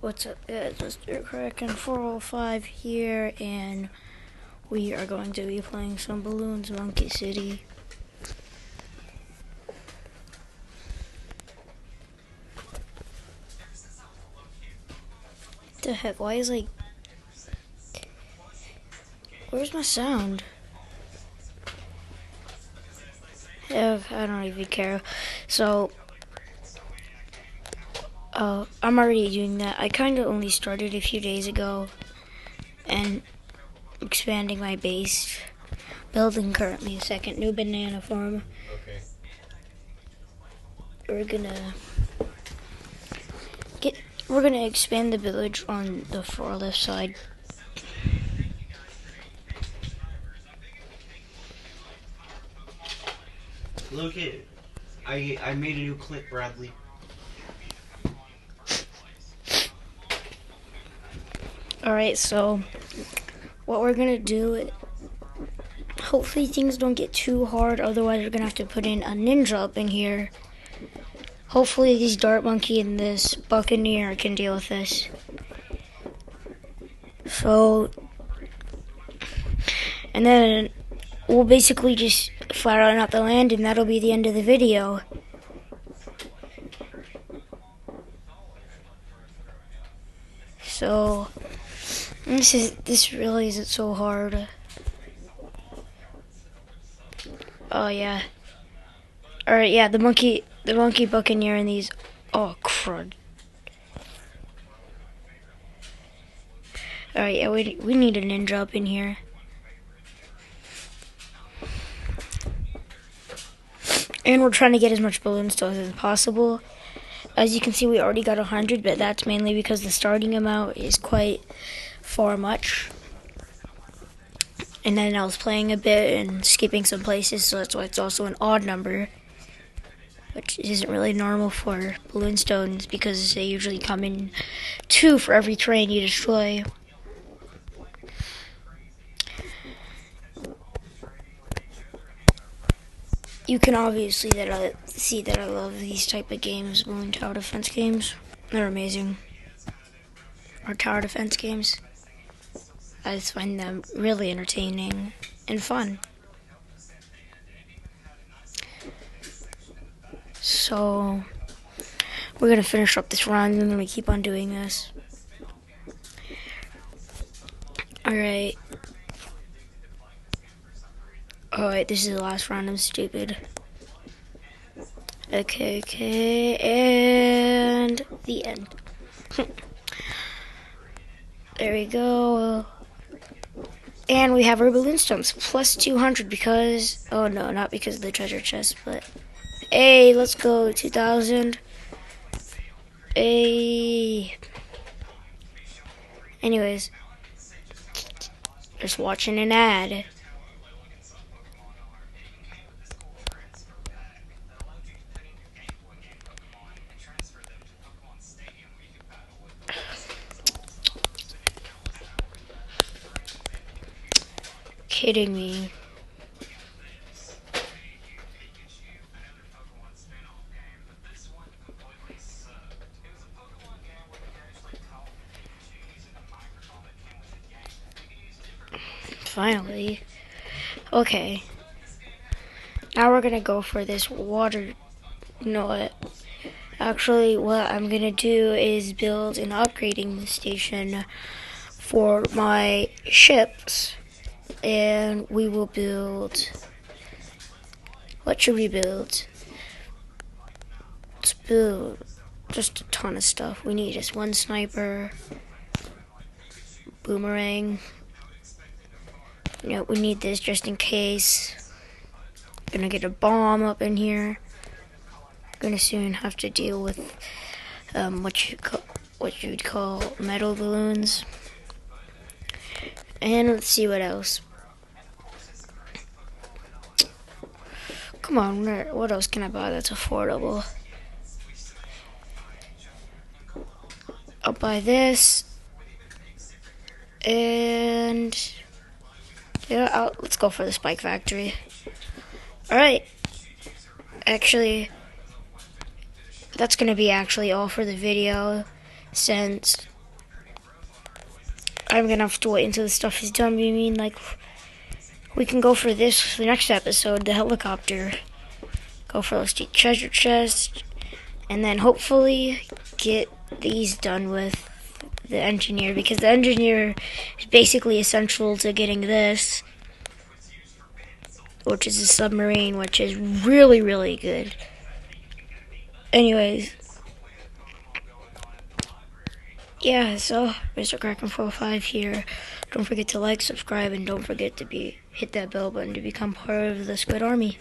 What's up, guys? Mr. Kraken 405 here, and we are going to be playing some Balloons Monkey City. What the heck? Why is where's my sound? Yeah, I don't even care. So, I'm already doing that. I kind of only started a few days ago, and expanding my base. Building currently a second new banana farm. Okay. We're gonna expand the village on the far left side. Look it. I made a new clip, Bradley. Alright, so what we're gonna do, hopefully things don't get too hard, otherwise we're gonna have to put in a ninja up in here. Hopefully this dart monkey and this buccaneer can deal with this. So, and then we'll basically just flat out the land, and that'll be the end of the video. So, this really isn't so hard. Oh yeah. Alright, yeah, the monkey buccaneer and these. Oh crud. Alright, yeah, we need a ninja up in here. And we're trying to get as much balloon stones as possible. As you can see, we already got 100, but that's mainly because the starting amount is quite far much. And then I was playing a bit and skipping some places, so that's why it's also an odd number, which isn't really normal for balloon stones because they usually come in 2 for every terrain you destroy. You can obviously see that I love these type of games, balloon tower defense games. They're amazing. Or tower defense games. I just find them really entertaining and fun. So, we're going to finish up this run, and then we keep on doing this. Alright. Alright, this is the last round, I'm stupid. Okay, and the end. There we go. And we have our balloon stones, plus 200 because, oh no, not because of the treasure chest, but, hey, let's go, 2,000. Hey. Anyways, just watching an ad. Kidding me. Finally. Okay. Now we're gonna go for this water. You know what? Actually, what I'm gonna do is build an upgrading station for my ships. And we will build. What should we build? Let's build just a ton of stuff. We need just one sniper, boomerang. You know, we need this just in case. Gonna get a bomb up in here. Gonna soon have to deal with what you'd call metal balloons. And let's see what else. Come on, what else can I buy that's affordable? I'll buy this. And yeah, let's go for the spike factory. Alright. Actually, that's going to be all for the video. since I'm gonna have to wait until the stuff is done. We mean like we can go for this the next episode, the helicopter. Go for the treasure chest, and then hopefully get these done with the engineer, because the engineer is basically essential to getting this, which is a submarine, which is really, really good. Anyways, yeah, so Mr. Kraken45 here. Don't forget to like, subscribe, and don't forget to hit that bell button to become part of the Squid Army.